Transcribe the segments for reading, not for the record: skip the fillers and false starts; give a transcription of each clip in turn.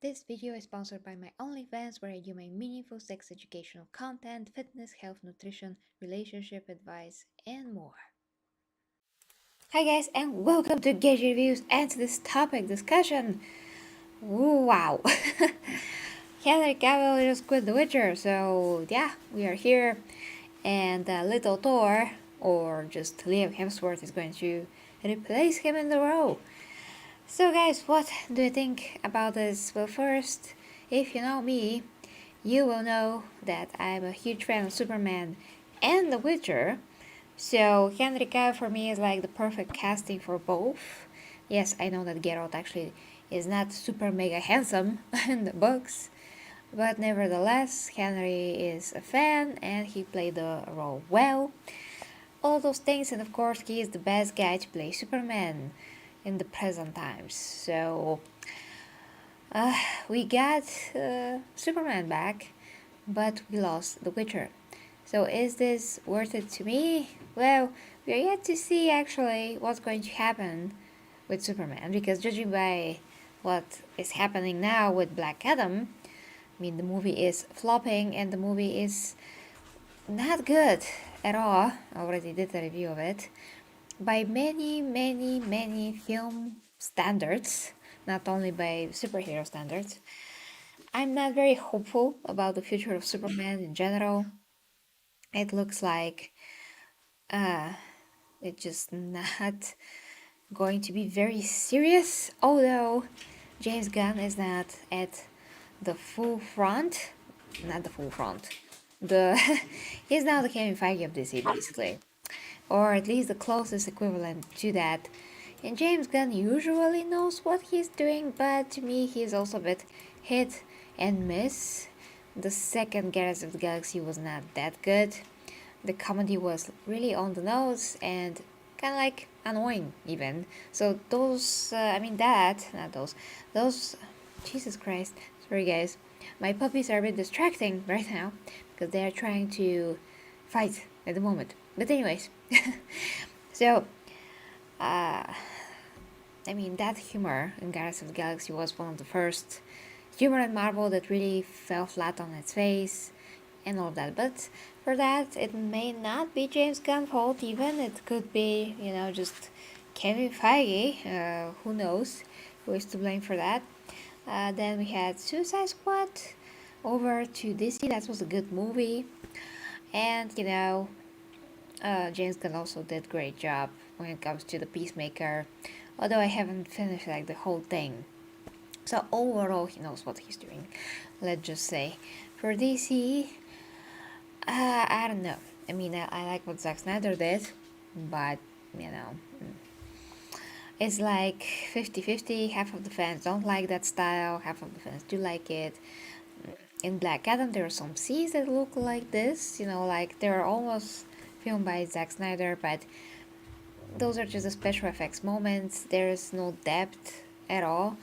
This video is sponsored by my OnlyFans, where I do my meaningful sex educational content, fitness, health, nutrition, relationship advice, and more. Hi guys, and welcome to Gauge Reviews and to this topic discussion. Wow. Henry Cavill just quit The Witcher, so yeah, we are here. And little Thor, or just Liam Hemsworth, is going to replace him in the role. So guys, what do you think about this? Well, first, if you know me, you will know that I'm a huge fan of Superman and The Witcher. So Henry Cavill for me is like the perfect casting for both. Yes, I know that Geralt actually is not super mega handsome in the books, but nevertheless, Henry is a fan and he played the role well. All those things, and of course, he is the best guy to play Superman in the present times. So uh, we got Superman back, but we lost The Witcher. So is this worth it to me? Well, we are yet to see actually what's going to happen with Superman, because judging by what is happening now with Black Adam, I mean, the movie is flopping and the movie is not good at all. I already did a review of it. By many film standards, not only by superhero standards, I'm not very hopeful about the future of Superman in general. It looks like uh, it's just not going to be very serious, although James Gunn is not at the full front, not the full front, the he's now the Kevin Feige of DC basically, or at least the closest equivalent to that. And James Gunn usually knows what he's doing, but to me he's also a bit hit and miss. The second Guardians of the Galaxy was not that good. The comedy was really on the nose and kind of like annoying even. So those, not those, Jesus Christ, sorry guys, my puppies are a bit distracting right now because they are trying to fight at the moment. But anyways, so that humor in Guardians of the Galaxy was one of the first humor in Marvel that really fell flat on its face and all of that. But for that, it may not be James Gunn's fault even. It could be, just Kevin Feige. Who knows who is to blame for that. Then we had Suicide Squad over to DC. That was a good movie. And, James Gunn also did a great job when it comes to the Peacemaker. Although I haven't finished like the whole thing. So overall, he knows what he's doing. Let's just say. For DC, I don't know. I like what Zack Snyder did, but, it's like 50-50. Half of the fans don't like that style, half of the fans do like it. In Black Adam, there are some scenes that look like this, like they're almost filmed by Zack Snyder, but those are just the special effects moments. There is no depth at all.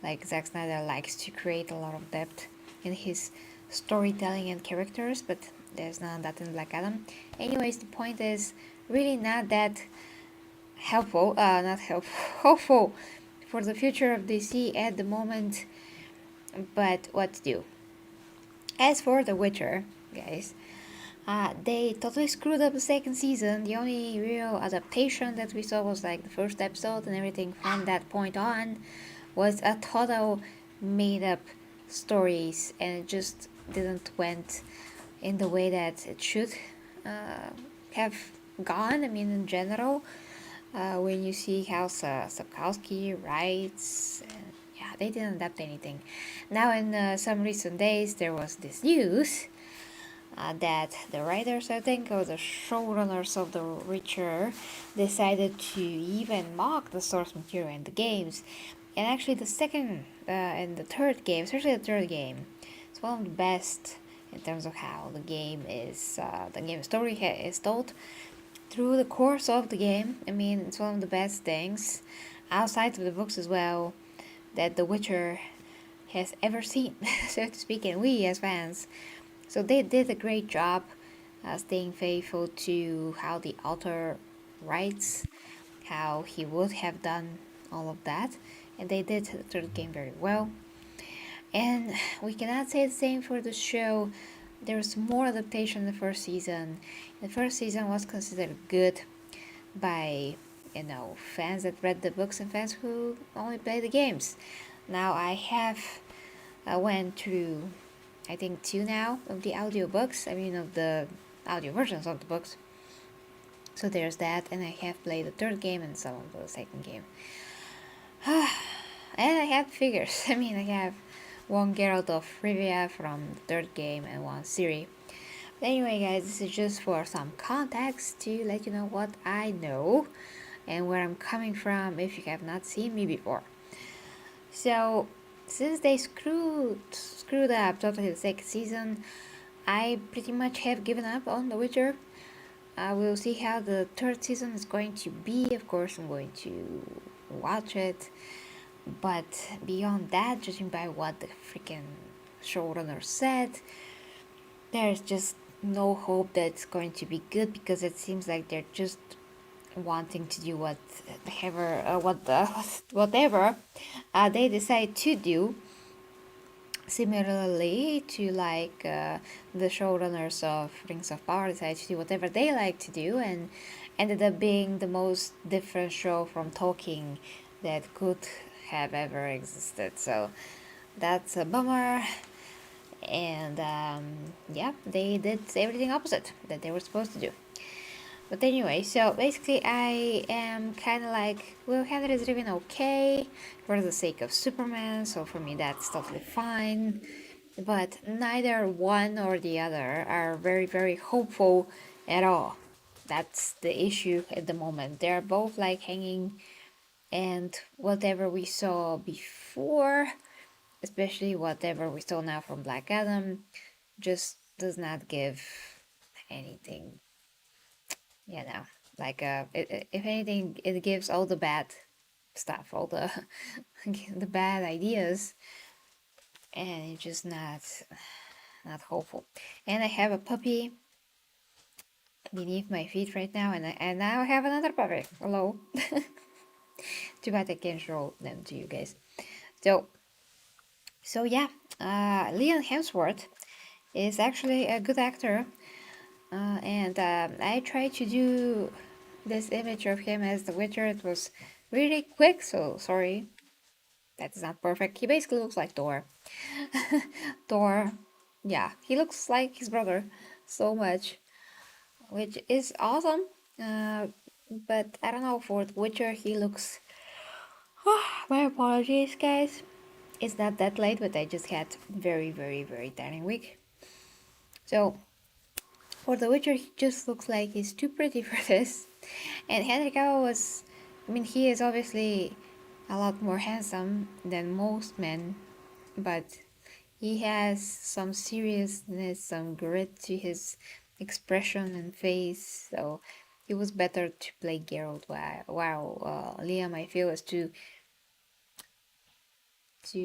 Like, Zack Snyder likes to create a lot of depth in his storytelling and characters, but there's none of that in Black Adam. Anyways, the point is really not that helpful, hopeful for the future of DC at the moment, but what to do. As for The Witcher, guys, they totally screwed up the second season. The only real adaptation that we saw was like the first episode, and everything from that point on was a total made up stories, and it just didn't went in the way that it should have gone. In general, when you see how Sapkowski writes, yeah, they didn't adapt anything. Now, in some recent days, there was this news that the writers, I think, or the showrunners of The Witcher decided to even mock the source material in the games. And actually, the second and the third game, especially the third game, it's one of the best in terms of how the game story is told through the course of the game. It's one of the best things outside of the books as well that The Witcher has ever seen, so to speak, and we as fans. So they did a great job staying faithful to how the author writes, how he would have done all of that, and they did the third game very well. And we cannot say the same for the show. There's more adaptation in the first season. The first season was considered good by, fans that read the books and fans who only play the games. Now I have went through, I think, two now of the audiobooks. I mean, of the audio versions of the books. So there's that, and I have played the third game and some of the second game. And I have figures. I mean, I have one Geralt of Rivia from the third game and one Ciri. But anyway, guys, this is just for some context to let you know what I know and where I'm coming from if you have not seen me before. So, since they screwed up totally the second season, I pretty much have given up on The Witcher. We'll see how the third season is going to be. Of course, I'm going to watch it. But beyond that, judging by what the freaking showrunner said, there's just no hope that it's going to be good because it seems like they're just wanting to do whatever they decide to do. Similarly to the showrunners of Rings of Power decided to do whatever they like to do and ended up being the most different show from Tolkien that could have ever existed. So that's a bummer. And yeah, they did everything opposite that they were supposed to do. But anyway, so basically I am kind of like, well, Henry is even okay for the sake of Superman, so for me that's totally fine. But neither one or the other are very, very hopeful at all. That's the issue at the moment. They're both like hanging, and whatever we saw before, especially whatever we saw now from Black Adam, just does not give anything, you know. If anything, it gives all the bad stuff, all the the bad ideas, and it's just not hopeful. And I have a puppy beneath my feet right now, and now I have another puppy. Hello. Too bad I can't show them to you guys. So yeah, Liam Hemsworth is actually a good actor, and I tried to do this image of him as the Witcher. It was really quick, so sorry. That's not perfect. He basically looks like Thor. Thor, yeah, he looks like his brother so much, which is awesome. Uh, but I don't know, for The Witcher, he looks. My apologies, guys. It's not that late, but I just had very, very, very tiring week. So for The Witcher, he just looks like he's too pretty for this. And Henry Cavill was, I mean, he is obviously a lot more handsome than most men, but he has some seriousness, some grit to his expression and face. So it was better to play Geralt. While Liam, I feel, is too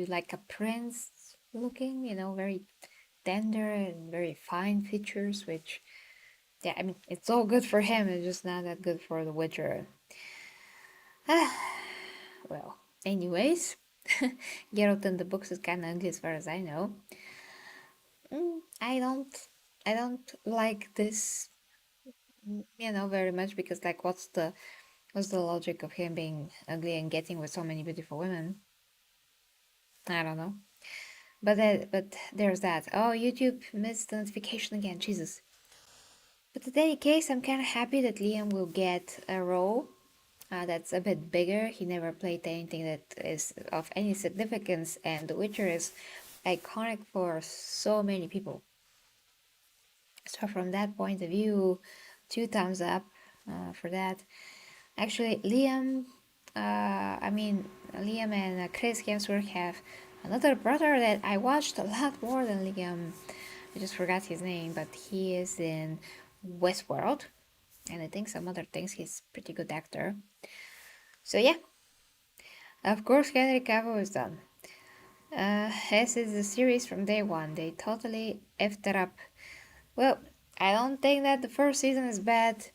like a prince looking, very tender and very fine features, which, yeah, I mean, it's all good for him, it's just not that good for The Witcher. Well, anyways, Geralt in the books is kind of ugly as far as I know. I don't like this, very much, because like, what's the logic of him being ugly and getting with so many beautiful women? I don't know. But there's that. Oh, YouTube missed the notification again. Jesus. But in any case, I'm kind of happy that Liam will get a role that's a bit bigger. He never played anything that is of any significance, and The Witcher is iconic for so many people. So from that point of view, 2 thumbs up for that. Actually, Liam and Chris Hemsworth have another brother that I watched a lot more than Liam. I just forgot his name, but he is in Westworld, and I think some other things. He's a pretty good actor. So yeah, of course, Henry Cavill is done. As is the series from day one, they totally effed it up. Well, I don't think that the first season is bad.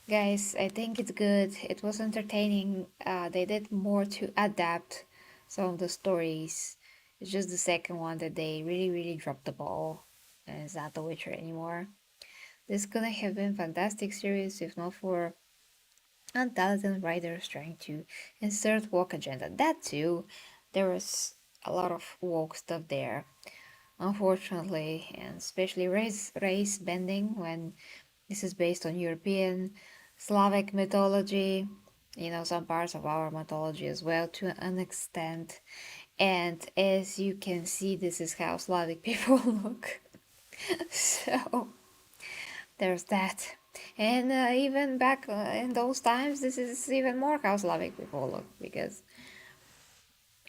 Guys, I think it's good. It was entertaining. They did more to adapt some of the stories It's just the second one that they really, really dropped the ball, and it's not The Witcher anymore. This couldn't have been a fantastic series if not for untalented writers trying to insert woke agenda. That too, there was a lot of woke stuff there, unfortunately, and especially race bending when this is based on European, Slavic mythology. Some parts of our mythology as well to an extent. And as you can see, this is how Slavic people look. So there's that. And even back in those times, this is even more how Slavic people look because,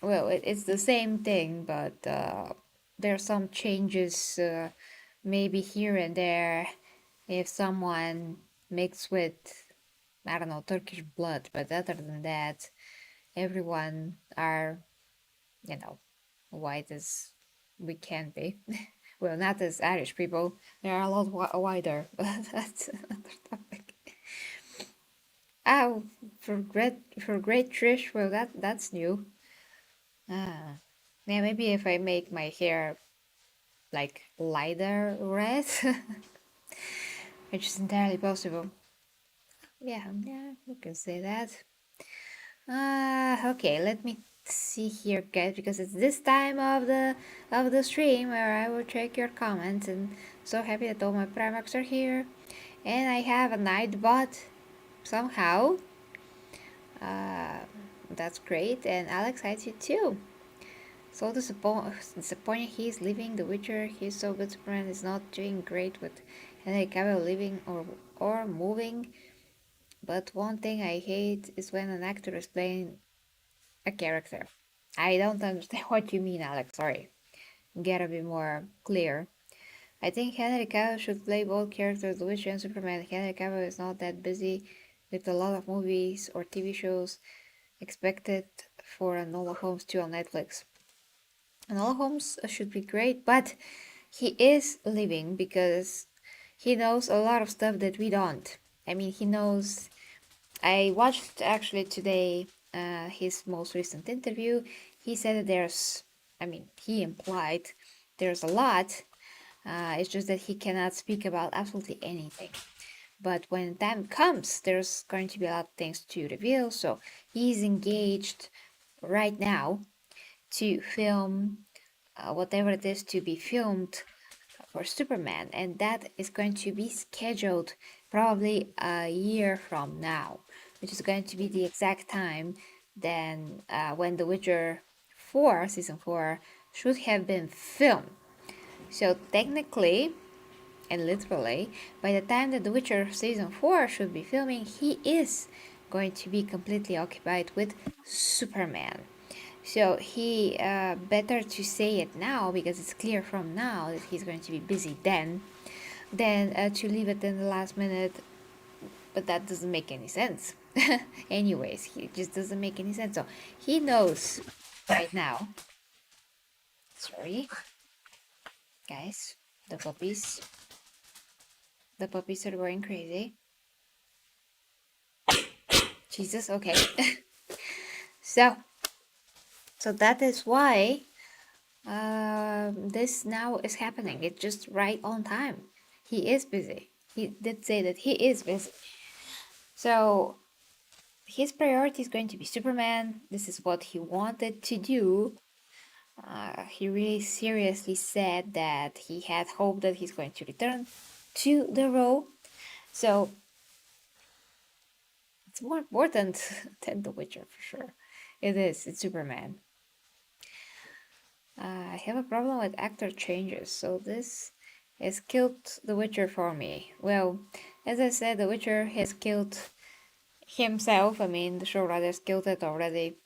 well, it's the same thing, but there are some changes, maybe here and there, if someone mixed with, I don't know, Turkish blood. But other than that, everyone are, you know, white as we can be. Well, not as Irish people. They are a lot wider, but that's another topic. Oh, for great Trish, well that's new. Ah, yeah, maybe if I make my hair like lighter red, which is entirely possible. Yeah, you can say that. Okay, let me see here, guys, because it's this time of the stream where I will check your comments, and so happy that all my Primarchs are here, and I have a Nightbot somehow. Uh, that's great, and Alex hides you too. So disappointing he's leaving The Witcher. He's so good. Superman is not doing great with Henry Cavill leaving or moving. But one thing I hate is when an actor is playing a character. I don't understand what you mean, Alex. Sorry. Gotta be more clear. I think Henry Cavill should play both characters, The Witcher and Superman. Henry Cavill is not that busy with a lot of movies or TV shows expected for a Enola Holmes 2 on Netflix. Enola Holmes should be great, but he is living because he knows a lot of stuff that we don't. I mean, he knows. I watched actually today his most recent interview. He said that he implied there's a lot. It's just that he cannot speak about absolutely anything. But when time comes, there's going to be a lot of things to reveal. So he's engaged right now to film whatever it is to be filmed for Superman, and that is going to be scheduled probably a year from now, which is going to be the exact time then when The Witcher 4 season 4 should have been filmed. So technically and literally, by the time that The Witcher season 4 should be filming, he is going to be completely occupied with Superman. So he better to say it now because it's clear from now that he's going to be busy then than to leave it in the last minute. But that doesn't make any sense. Anyways, he just doesn't make any sense. So he knows right now. Sorry, guys, the puppies. The puppies are going crazy. Jesus, okay. so, so that is why this now is happening. It's just right on time. He is busy. He did say that he is busy. So his priority is going to be Superman. This is what he wanted to do. He really seriously said that he had hope that he's going to return to the role. So it's more important than The Witcher for sure. It is. It's Superman. I have a problem with actor changes, so this has killed The Witcher for me. Well, as I said, The Witcher has killed himself. I mean, the showrunners killed it already.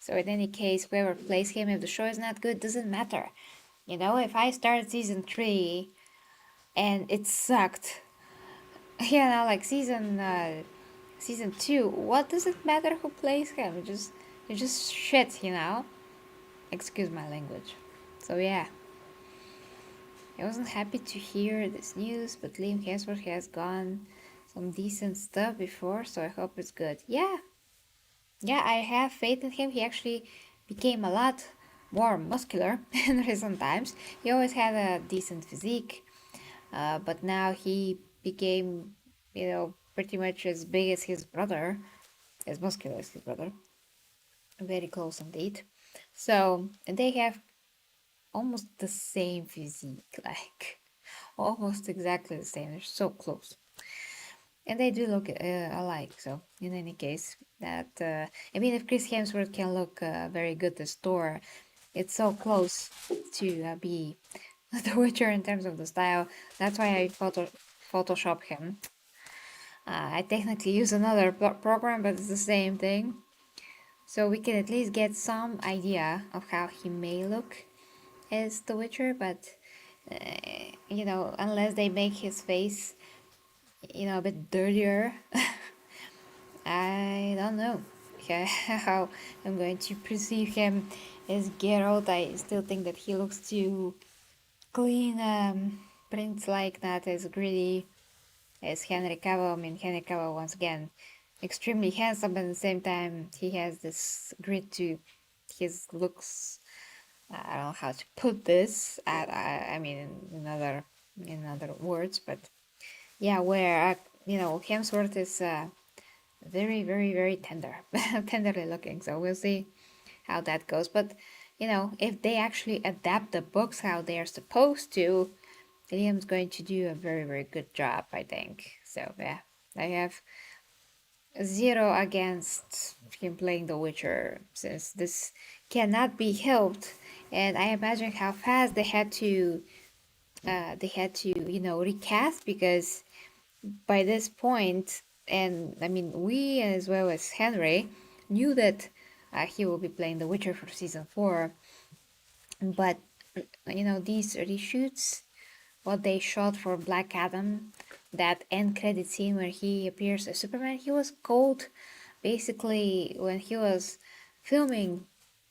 So in any case, whoever plays him, if the show is not good, doesn't matter. If I start season 3 and it sucked, like season 2, what does it matter who plays him? It's just shit. Excuse my language. So yeah. I wasn't happy to hear this news, but Liam Hemsworth has gone some decent stuff before, so I hope it's good. Yeah, I have faith in him. He actually became a lot more muscular in recent times. He always had a decent physique, but now he became, pretty much as big as his brother, as muscular as his brother. Very close indeed. So they have almost the same physique, like almost exactly the same. They're so close, and they do look alike. So in any case, that if Chris Hemsworth can look very good as Thor, it's so close to be The Witcher in terms of the style. That's why I Photoshop him. I technically use another program, but it's the same thing. So we can at least get some idea of how he may look as The Witcher, but unless they make his face, a bit dirtier, I don't know how I'm going to perceive him as Geralt. I still think that he looks too clean, prints like not as gritty as Henry Cavill. I mean, Henry Cavill, once again, extremely handsome, but at the same time, he has this grit to his looks. I don't know how to put this. I mean, in other words, but yeah, where Hemsworth is very, very, very tender, tenderly looking. So we'll see how that goes. But if they actually adapt the books how they are supposed to, Liam's going to do a very, very good job, I think. So yeah, I have zero against him playing The Witcher, since this cannot be helped. And I imagine how fast they had to recast, because by this point, and I mean we as well as Henry knew that he will be playing The Witcher for season 4, but these reshoots, what they shot for Black Adam, that end credit scene where he appears as Superman, he was cold basically when he was filming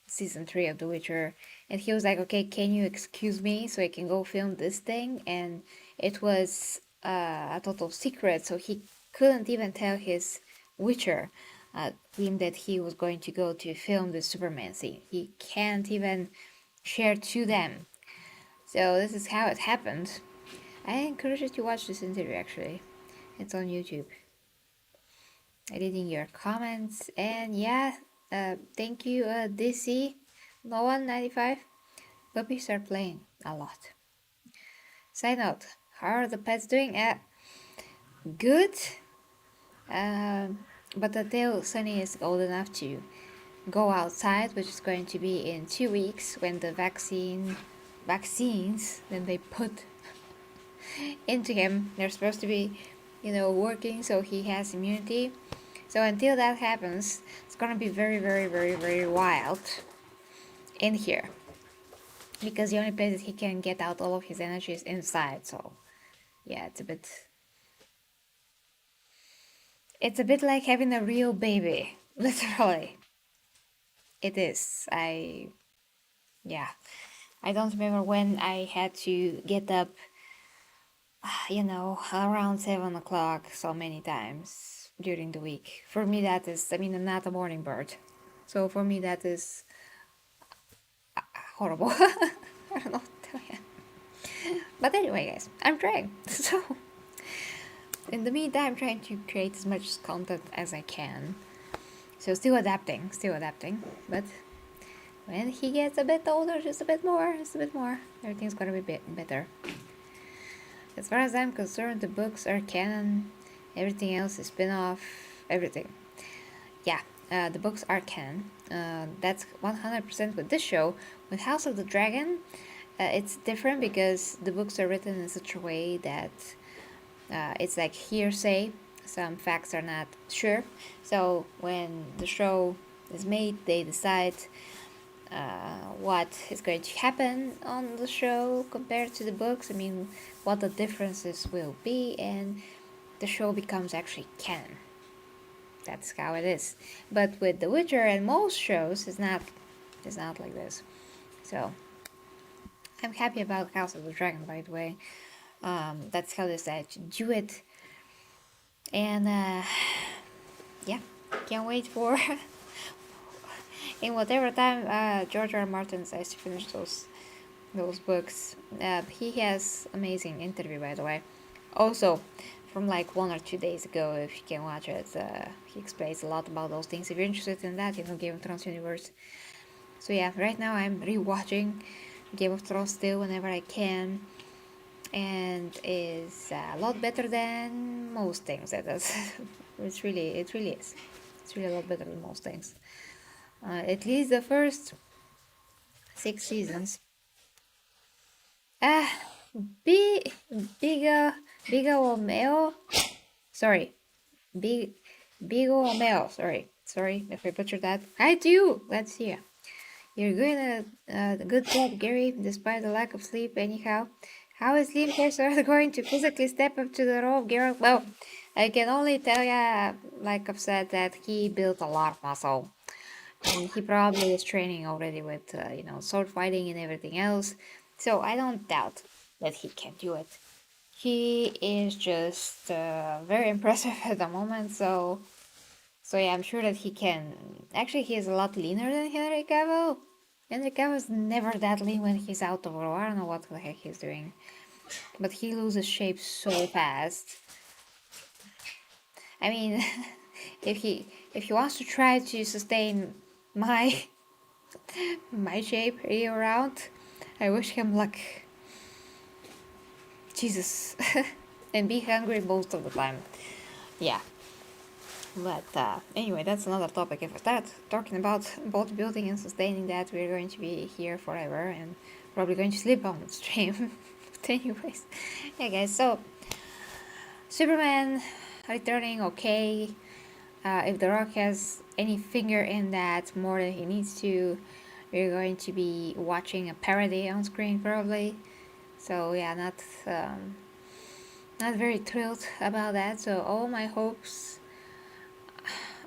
season 3 of The Witcher, and he was like, okay, can you excuse me so I can go film this thing? And it was a total secret, so he couldn't even tell his Witcher team that he was going to go to film the Superman scene. He can't even share to them. So this is how it happened. I encourage you to watch this interview, actually. It's on YouTube. Reading your comments, and yeah, thank you, DC No 195. Puppies are playing a lot. Side note, how are the pets doing? Good. But until Sunny is old enough to go outside, which is going to be in 2 weeks, when the vaccines then they put into him, they're supposed to be, working so he has immunity. So until that happens, it's gonna be very, very, very, very wild in here, because the only place that he can get out all of his energy is inside. So yeah, it's a bit like having a real baby, literally. It is. Yeah, I don't remember when I had to get up, around 7 o'clock so many times during the week. For me, that is, I'm not a morning bird. So for me, that is horrible. I don't know what to tell you. But anyway, guys, I'm trying. So in the meantime, I'm trying to create as much content as I can. So still adapting. But when he gets a bit older, just a bit more, everything's gonna be a bit better. As far as I'm concerned, the books are canon. Everything else is spin-off. Everything. Yeah, the books are canon. That's 100% with this show. With House of the Dragon, it's different because the books are written in such a way that it's like hearsay. Some facts are not sure. So when the show is made, they decide what is going to happen on the show compared to the books. What the differences will be, and the show becomes actually canon. That's how it is. But with The Witcher and most shows, it's not like this. So I'm happy about House of the Dragon, by the way. That's how they decided to do it. And yeah, can't wait for in whatever time George R. R. Martin says to finish those books. He has amazing interview, by the way. Also, from like 1 or 2 days ago, if you can watch it, he explains a lot about those things. If you're interested in that, Game of Thrones universe. So yeah, right now I'm rewatching Game of Thrones still whenever I can, and is a lot better than most things. That is, it really is. It's really a lot better than most things. At least the first 6 seasons. Ah, big, bigger, bigger or male. Sorry, big, big or male. Sorry if I butchered that. Hi to you. Let's see. You're doing a good job, Gary, despite the lack of sleep. Anyhow, how is Liam Hemsworth going to physically step up to the role of Geralt? Well, I can only tell ya, like I've said, that he built a lot of muscle. And he probably is training already with, sword fighting and everything else. So I don't doubt that he can do it. He is just very impressive at the moment. So yeah, I'm sure that he can. Actually, he is a lot leaner than Henry Cavill. Henry Cavill's never that lean when he's out of role. I don't know what the heck he's doing, but he loses shape so fast. I mean, if he wants to try to sustain my my shape year round, I wish him luck. Jesus, and be hungry most of the time. Yeah. But anyway, that's another topic. If I start talking about bodybuilding and sustaining that, we're going to be here forever and probably going to sleep on the stream. But anyways, yeah, guys. So Superman returning, okay. If The Rock has any finger in that more than he needs to, we're going to be watching a parody on screen probably. So yeah, not very thrilled about that. So all my hopes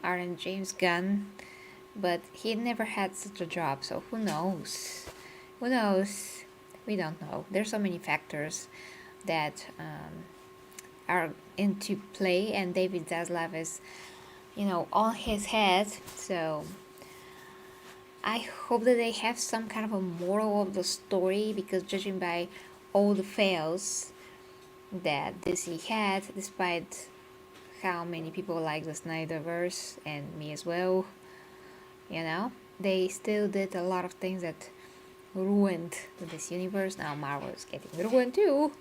are in James Gunn, but he never had such a job, so who knows? Who knows? We don't know. There's so many factors that are into play, and David Zaslav is, on his head. So I hope that they have some kind of a moral of the story, because judging by all the fails that DC had, despite how many people like the Snyderverse and me as well, they still did a lot of things that ruined this universe. Now Marvel is getting ruined too.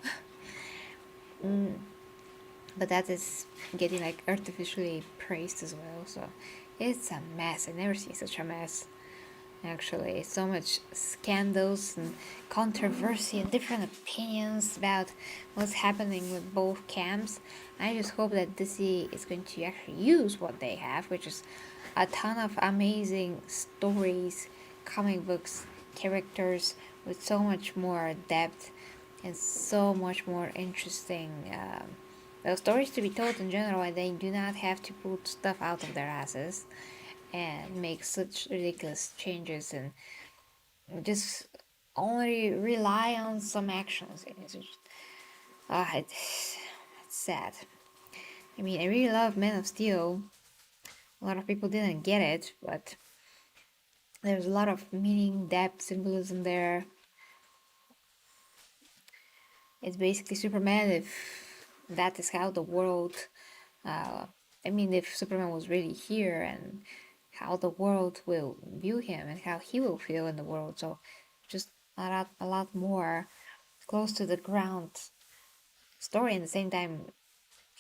But that is getting like artificially praised as well. So it's a mess. I never seen such a mess. Actually, so much scandals and controversy and different opinions about what's happening with both camps. I just hope that DC is going to actually use what they have, which is a ton of amazing stories, comic books, characters with so much more depth and so much more interesting stories to be told in general, and they do not have to put stuff out of their asses and make such ridiculous changes and just only rely on some actions. It's sad. I mean, I really love Man of Steel. A lot of people didn't get it, but there's a lot of meaning, depth, symbolism there. It's basically Superman if that is how the world. If Superman was really here and how the world will view him and how he will feel in the world. So just a lot more close to the ground story. And at the same time,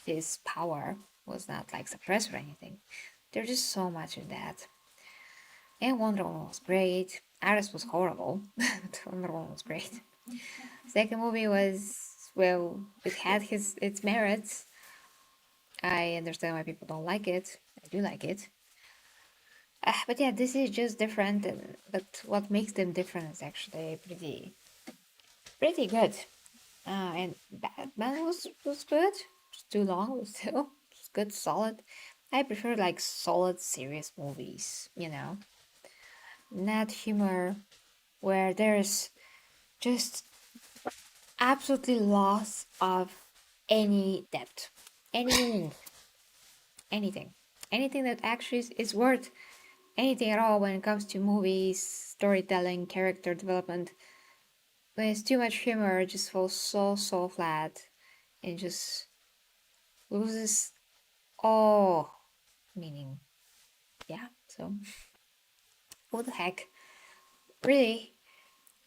his power was not like suppressed or anything. There's just so much in that. And Wonder Woman was great. Ares was horrible, but Wonder Woman was great. Second movie was, well, it had its merits. I understand why people don't like it. I do like it. But yeah, this is just different, but what makes them different is actually pretty good. And Batman was good. Just too long, but still it's good, solid. I prefer like solid, serious movies. Not humor where there's just absolutely loss of any depth, any meaning, anything that actually is worth anything at all when it comes to movies, storytelling, character development. When it's too much humor, it just falls so flat and just loses all meaning. Yeah, so who the heck? Really?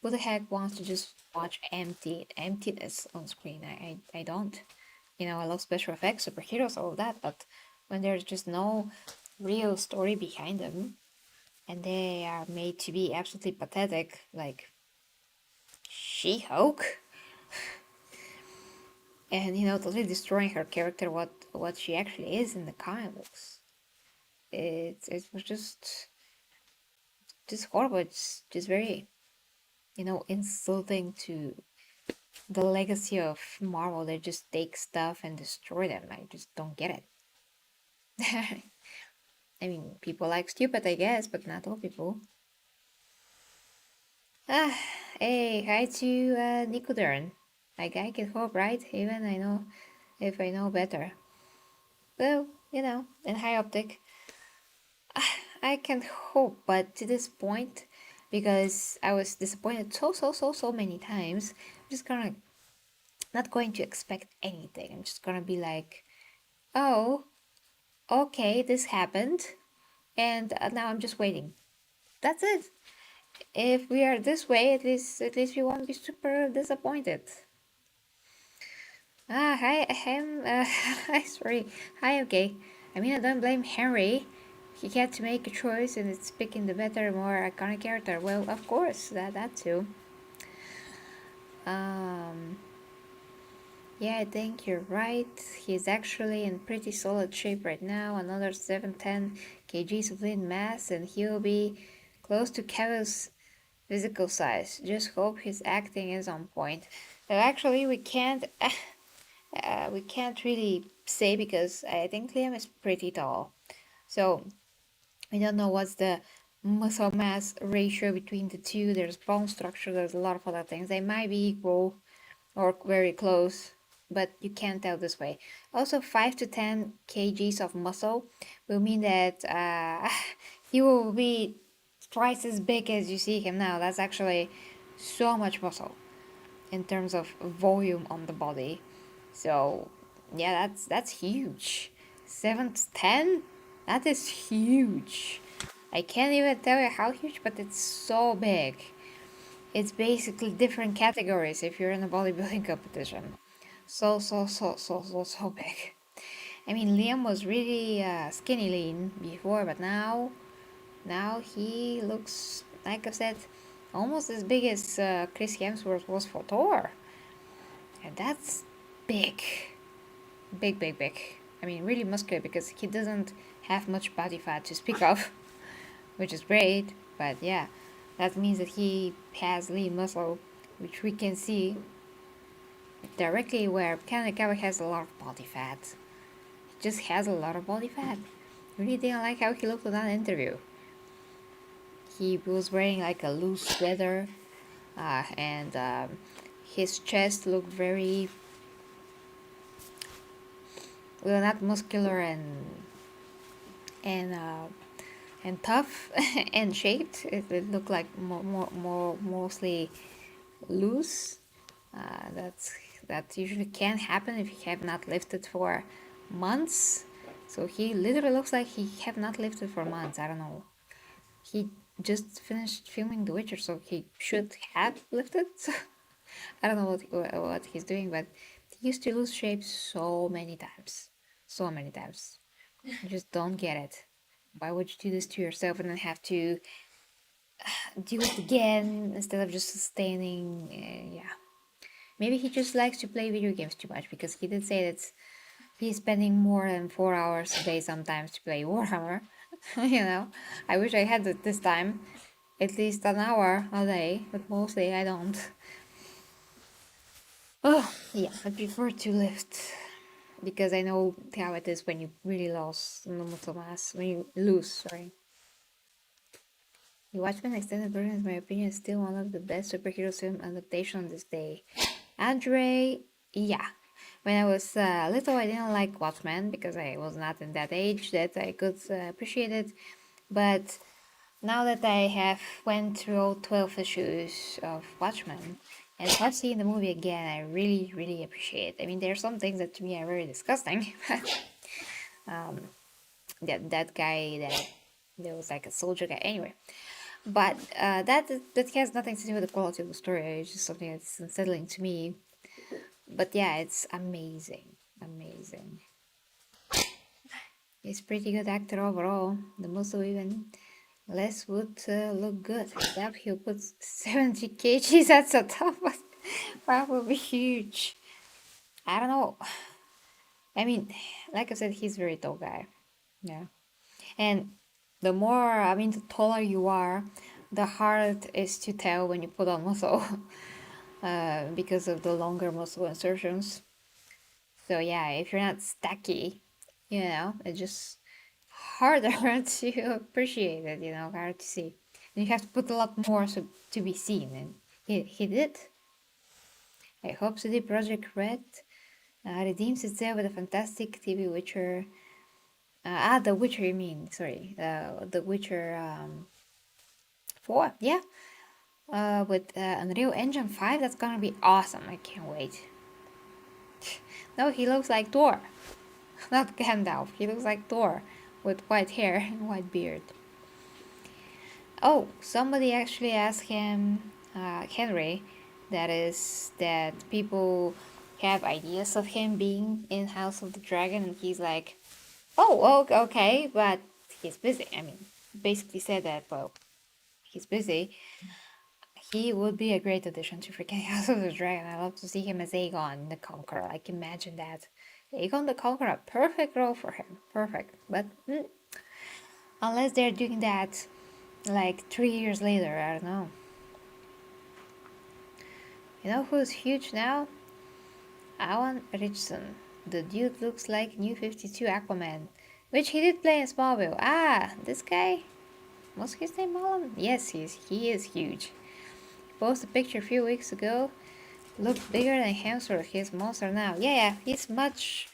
Who the heck wants to just watch emptiness on screen? I don't. I love special effects, superheroes, all of that, but when there's just no real story behind them and they are made to be absolutely pathetic, like She-Hulk, and totally destroying her character, what she actually is in the comic books. It was just horrible. It's just very insulting to the legacy of Marvel. They just take stuff and destroy them. I just don't get it. I mean, people like stupid, I guess, but not all people. Ah, hey, hi to Nicodern. Like, I can hope, right? Even I know, if I know better. Well, in high optic, I can hope, but to this point, because I was disappointed so many times, I'm just gonna not going to expect anything. I'm just gonna be like, oh, okay, this happened, and now I'm just waiting. That's it. If we are this way, at least we won't be super disappointed. Hi, hi, sorry. Hi, okay. I mean, I don't blame Henry. He had to make a choice, and it's picking the better, more iconic character. Well, of course, that too. Um, yeah, I think you're right. He's actually in pretty solid shape right now. Another 710 kgs of lean mass, and he'll be close to Cavill's physical size. Just hope his acting is on point. Well, actually, we can't really say because I think Liam is pretty tall. So I don't know what's the muscle mass ratio between the two. There's bone structure, there's a lot of other things. They might be equal or very close, but you can't tell this way. Also, 5 to 10 kgs of muscle will mean that he will be twice as big as you see him now. That's actually so much muscle in terms of volume on the body. So yeah, that's huge. 7 to 10? That is huge. I can't even tell you how huge, but it's so big. It's basically different categories if you're in a bodybuilding competition. So big. I mean, Liam was really skinny lean before, but now he looks, like I said, almost as big as Chris Hemsworth was for Thor. And that's big. Big. I mean, really muscular because he doesn't have much body fat to speak of, which is great. But yeah, that means that he has lean muscle, which we can see directly where Cavill has a lot of body fat. He just has a lot of body fat. Really didn't like how he looked in that interview. He was wearing like a loose sweater, and his chest looked very, well, not muscular and and tough and shaped. It looked like mostly loose. That usually can happen if you have not lifted for months. So he literally looks like he have not lifted for months. I don't know. He just finished filming The Witcher, so he should have lifted. I don't know what he's doing, but he used to lose shape so many times, so many times. I just don't get it. Why would you do this to yourself and then have to do it again instead of just sustaining? Yeah, maybe he just likes to play video games too much because he did say that he's spending more than 4 hours a day sometimes to play Warhammer. I wish I had it this time, at least an hour a day, but mostly I don't. Oh, yeah, I prefer to lift because I know how it is when you really lose muscle mass, when you lose, sorry. The Watchmen Extended Version, in my opinion, is still one of the best superhero film adaptations on this day. Andre, yeah. When I was little, I didn't like Watchmen because I was not in that age that I could appreciate it. But Now that I have went through all 12 issues of Watchmen and have seen the movie again, I really, really appreciate it. I mean, there are some things that to me are very disgusting, but that guy that there was like a soldier guy anyway. But that has nothing to do with the quality of the story. It's just something that's unsettling to me. But yeah, it's amazing, amazing. He's pretty good actor overall. The muscle even less would look good. I doubt he'll put 70 kgs at the top, but that would be huge. I don't know. I mean, like I said, he's a very tall guy. Yeah. And the more, I mean, the taller you are, the harder it is to tell when you put on muscle because of the longer muscle insertions. So yeah, if you're not stacky, it's just harder to appreciate it, hard to see. And you have to put a lot more so to be seen, and he did. I hope CD Projekt Red redeems itself with a fantastic TV Witcher. The Witcher, you mean? Sorry, the Witcher 4, yeah. With Unreal Engine 5, that's gonna be awesome. I can't wait. No, he looks like Thor. Not Gandalf. He looks like Thor with white hair and white beard. Oh, somebody actually asked him, Henry, that people have ideas of him being in House of the Dragon, and he's like, oh, okay, but he's busy. I mean, basically said that, well, he's busy. He would be a great addition to freaking House of the Dragon. I love to see him as Aegon the Conqueror. Like, imagine that. Aegon the Conqueror, perfect role for him. Perfect. But unless they're doing that like 3 years later, I don't know. You know who's huge now? Alan Richardson. The dude looks like New 52 Aquaman, which he did play in Smallville. Ah, this guy? Was his name Alan? Yes, he is huge. Posted a picture a few weeks ago. Looked bigger than Hemsworth. He's a monster now. Yeah, he's much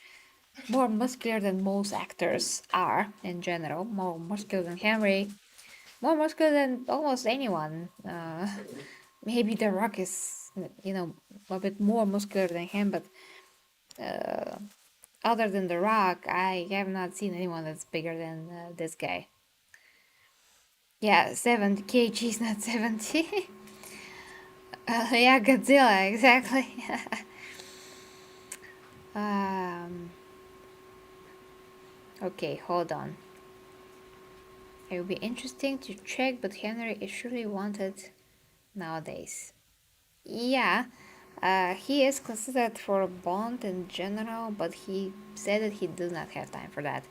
more muscular than most actors are in general. More muscular than Henry. More muscular than almost anyone. Maybe The Rock is, a bit more muscular than him, but other than The Rock, I have not seen anyone that's bigger than this guy. Yeah, 70 kgs, not 70. Yeah, Godzilla, exactly. um, okay, hold on. It would be interesting to check, but Henry is surely wanted nowadays. Yeah, he is considered for a bond in general, but he said that he does not have time for that.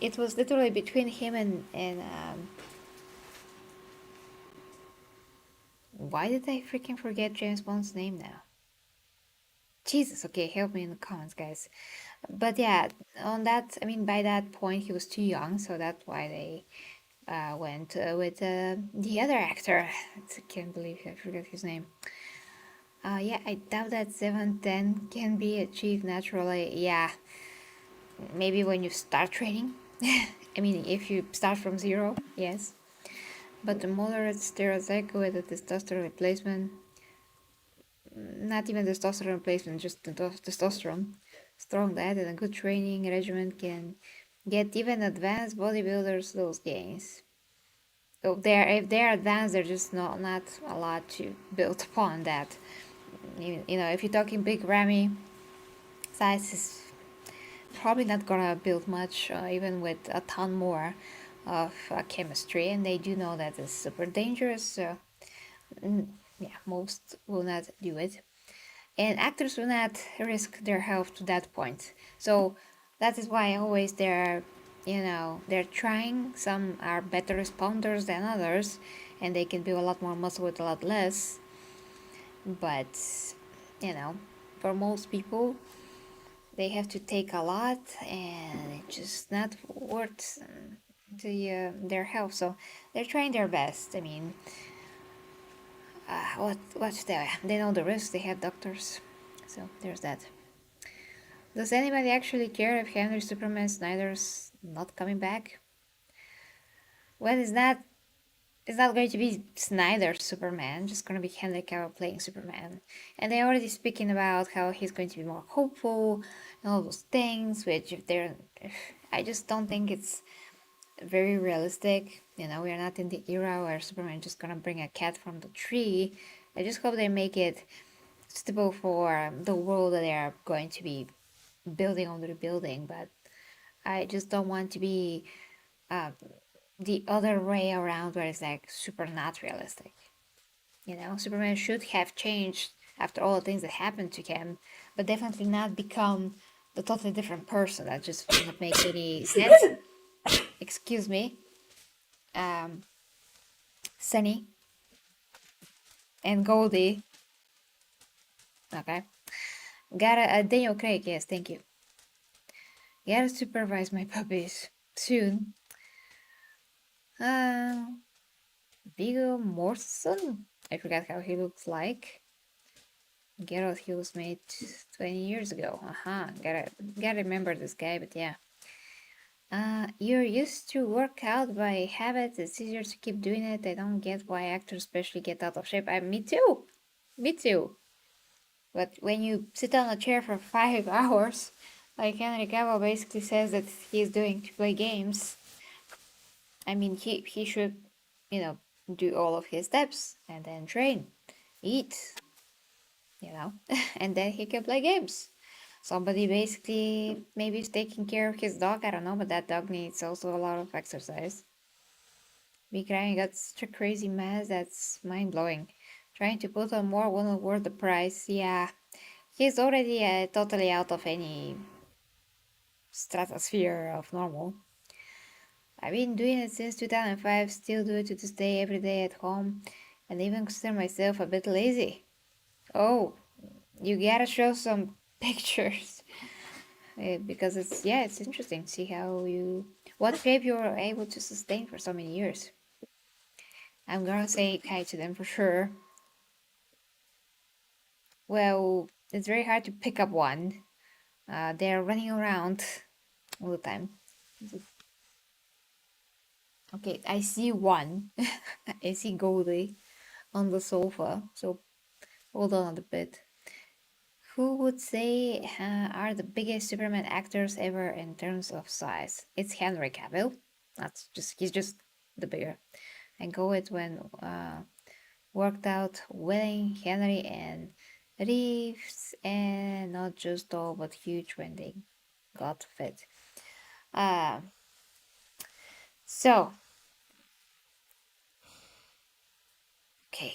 It was literally between him and why did I freaking forget James Bond's name now? Jesus, okay, help me in the comments, guys. But yeah, on that, I mean, by that point he was too young, so that's why they went with the other actor. I can't believe I forgot his name. Yeah, I doubt that 710 can be achieved naturally. Yeah, maybe when you start training. I mean, if you start from zero, yes. But the moderate stereotype with the testosterone replacement, not even testosterone replacement, just testosterone, strong diet and a good training regimen can get even advanced bodybuilders those gains. So if they're advanced, they're just not a lot to build upon that. If you're talking big Ramy size is probably not gonna build much, even with a ton more of chemistry, and they do know that it's super dangerous. So, yeah, most will not do it, and actors will not risk their health to that point. So that is why always they're trying. Some are better responders than others, and they can build a lot more muscle with a lot less. But for most people, they have to take a lot, and it's just not worth their health. So they're trying their best. I mean, what's they know the risks. They have doctors, so there's that. Does anybody actually care if Henry Superman Snyder's not coming back? When is that? it's not going to be Snyder's Superman, just going to be Henry Cavill playing Superman. And they're already speaking about how he's going to be more hopeful and all those things, which if they're, I just don't think it's very realistic. You know, we're not in the era where Superman just gonna bring a cat from the tree. I just hope they make it suitable for the world that they are going to be building on the rebuilding, but I just don't want to be uh, the other way around where it's like super not realistic. You know, Superman should have changed after all the things that happened to him, but definitely not become the totally different person. That just would not make any sense. Excuse me, um, Sunny and Goldie. Okay, gotta Daniel Craig. Yes, thank you. Gotta supervise my puppies soon. Uh, Viggo Mortensen. I forgot how he looks like. Geralt, he was made 20 years ago. Gotta remember this guy, but yeah. You're used to work out by habit. It's easier to keep doing it. I don't get why actors especially get out of shape. Me too. Me too. But when you sit on a chair for 5 hours, like Henry Cavill basically says that he's doing to play games, I mean, he should, you know, do all of his steps and then train, eat, you know, and then he can play games. Somebody basically maybe is taking care of his dog. I don't know, but that dog needs also a lot of exercise. Big Ryan got such a crazy mess that's mind blowing. Trying to put on more wouldn't worth the price. Yeah, he's already totally out of any stratosphere of normal. I've been doing it since 2005, still do it to this day every day at home, and even consider myself a bit lazy. Oh, you gotta show some pictures. Because it's interesting to see what shape you were able to sustain for so many years. I'm gonna say hi to them for sure. Well, it's very hard to pick up one. They're running around all the time. Okay, I see one. I see Goldie on the sofa. So hold on a bit. Who would say are the biggest Superman actors ever in terms of size? It's Henry Cavill. He's just the bigger. And go with when worked out Welling, Henry, and Reeves, and not just tall but huge when they got fit. Uh, so okay,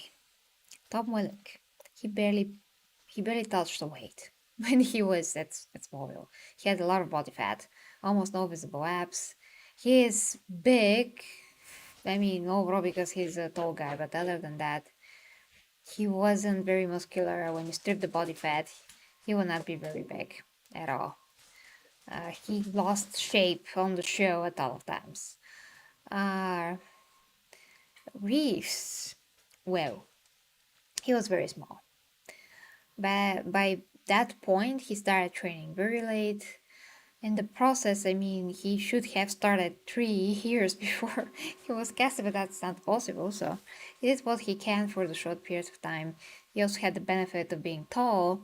Tom Welling, he barely he barely touched the weight when he was at Smallville. He had a lot of body fat, almost no visible abs. He is big. I mean, overall because he's a tall guy, but other than that, he wasn't very muscular. When you strip the body fat, he will not be very big at all. He lost shape on the show a ton of times. Uh, Reeves, well, he was very small. But by that point, he started training very late. In the process, I mean, he should have started 3 years before he was casted, but that's not possible. So he did what he can for the short periods of time. He also had the benefit of being tall,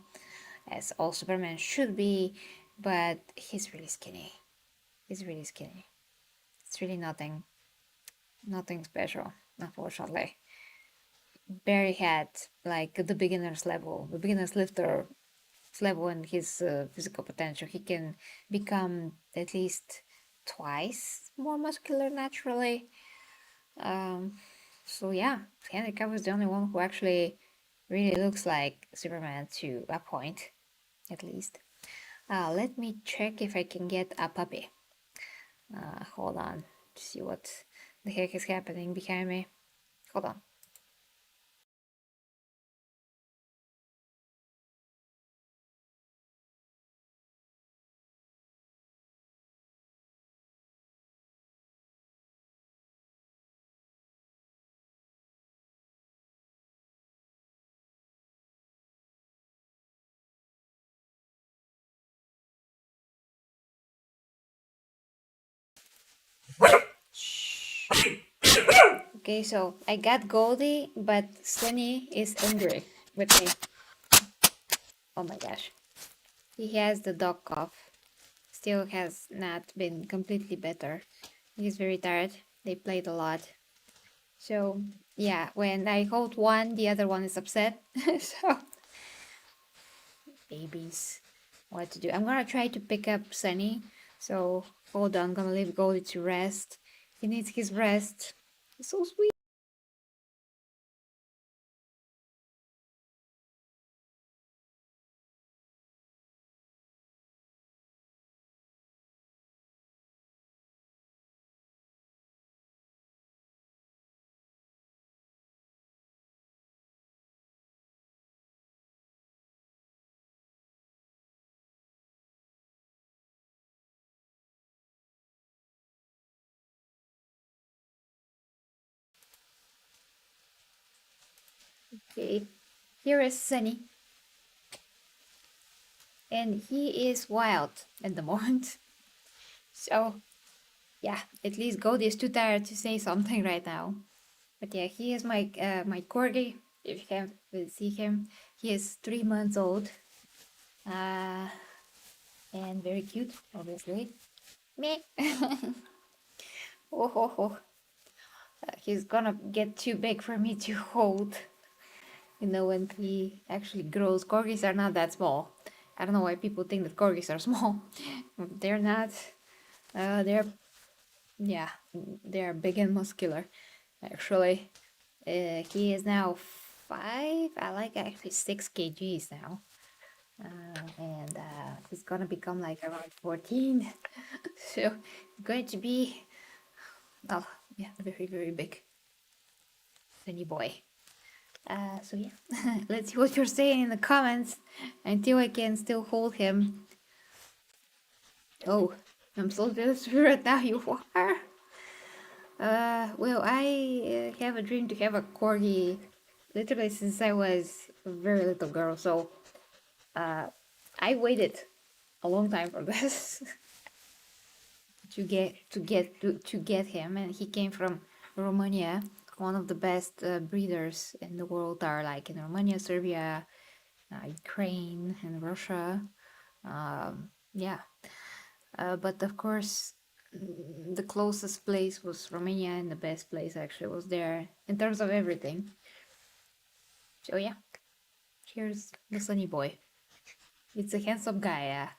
as all Superman should be, but he's really skinny. He's really skinny. It's really nothing special, unfortunately. Barry had like the beginner's lifter level in his physical potential. He can become at least twice more muscular naturally. Um, so yeah, Henry Cavill is the only one who actually really looks like Superman to a point, at least. Let me check if I can get a puppy. Hold on to see what the heck is happening behind me. Hold on. Shh. Okay, so I got Goldie, but Sunny is angry with me. Oh my gosh. He has the dog cough. Still has not been completely better. He's very tired. They played a lot. So, yeah, when I hold one, the other one is upset. So, babies. What to do? I'm gonna try to pick up Sunny. So, hold on. I'm gonna leave Goldie to rest. He needs his rest. He's so sweet. Okay, here is Sunny. And he is wild at the moment. So, yeah, at least Goldie is too tired to say something right now. But yeah, he is my corgi. If you can see him, he is 3 months old, uh, and very cute, obviously. Me. Oh, ho, ho. He's gonna get too big for me to hold. You know, when he actually grows, corgis are not that small. I don't know why people think that corgis are small. They're not. They're yeah, they're big and muscular. Actually, he is now 5. I like actually 6 kgs now. And he's gonna become like around 14. So going to be, oh yeah, very very big, funny boy. So yeah, let's see what you're saying in the comments until I can still hold him. Oh, I'm so jealous right now. You are. Well, I have a dream to have a corgi literally since I was a very little girl. So uh, I waited a long time for this to get him, and he came from Romania. One of the best breeders in the world are like in Romania, Serbia, Ukraine, and Russia. Yeah, but of course, the closest place was Romania, and the best place actually was there in terms of everything. So yeah, here's the sunny boy. It's a handsome guy.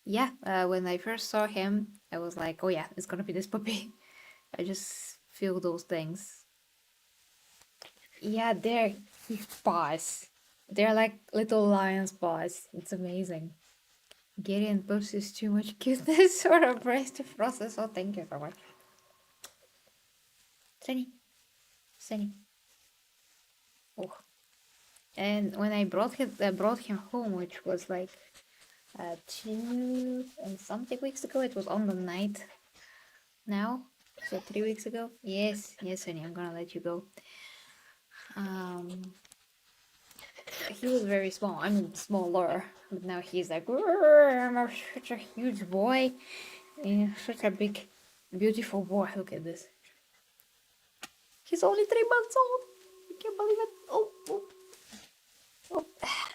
Yeah, when I first saw him, I was like, oh yeah, it's gonna be this puppy. I just feel those things. Yeah, they're his paws. They're like little lion's paws. It's amazing. Gideon possesses too much cuteness for a brace to process. Oh, thank you so much. Sunny, Sunny. Oh, and when I brought him home, which was like 2 and something weeks ago. It was on the night now, so 3 weeks ago. Yes, yes, honey, I'm gonna let you go. Um, he was very small. I mean, smaller, but now he's like, I'm such a huge boy, and such a big, beautiful boy. Look at this. He's only 3 months old. I can't believe it. Oh, oh, oh.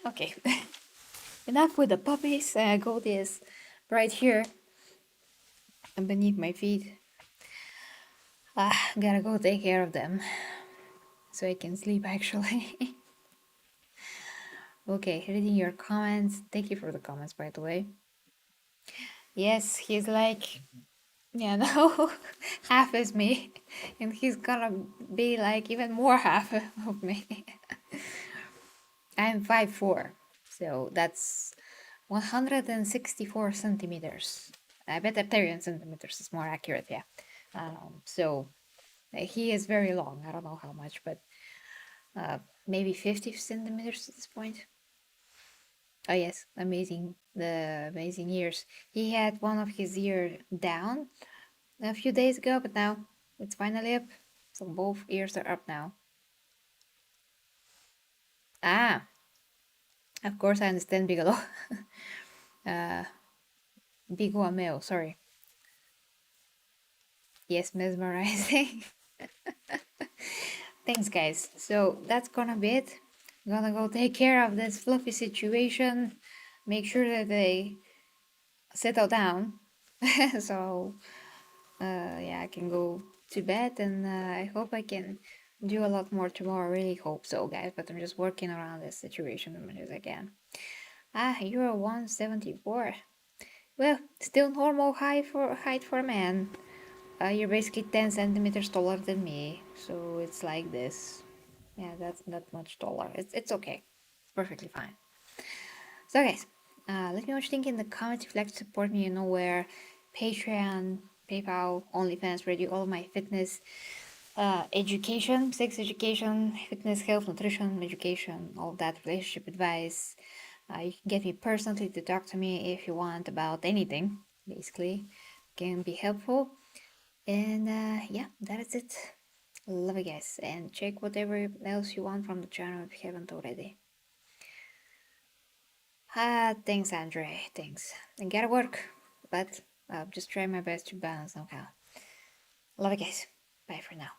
Okay. Enough with the puppies. Goldie is right here and beneath my feet. Gotta go take care of them so I can sleep actually. Okay, reading your comments. Thank you for the comments, by the way. Yes, he's like, yeah, no, half is me, and he's gonna be like even more half of me. I'm 5'4", so that's 164 centimeters. I bet Arterian centimeters is more accurate, yeah. So he is very long. I don't know how much, but maybe 50 centimeters at this point. Oh yes, amazing. The amazing ears. He had one of his ear down a few days ago, but now it's finally up. So both ears are up now. Ah, of course I understand Bigelow. uh, Biguameo, sorry. Yes, mesmerizing. Thanks, guys. So that's gonna be it. I'm gonna go take care of this fluffy situation, make sure that they settle down. So, yeah, I can go to bed, and I hope I can do a lot more tomorrow. I really hope so, guys. But I'm just working around this situation as much as I can. Ah, you're 174. Well, still normal height for a man. You're basically 10 centimeters taller than me, so it's like this. Yeah, that's not much taller. It's okay. It's perfectly fine. So guys, let me know what you think in the comments. If you'd like to support me, you know where Patreon, PayPal, OnlyFans, where I do all of my fitness education, sex education, fitness, health, nutrition, education, all that, relationship advice. You can get me personally to talk to me if you want about anything, basically. Can be helpful. And yeah, that is it. Love you guys. And check whatever else you want from the channel if you haven't already. Thanks, Andre. Thanks. I gotta work, but I'll just try my best to balance somehow. Love you guys. Bye for now.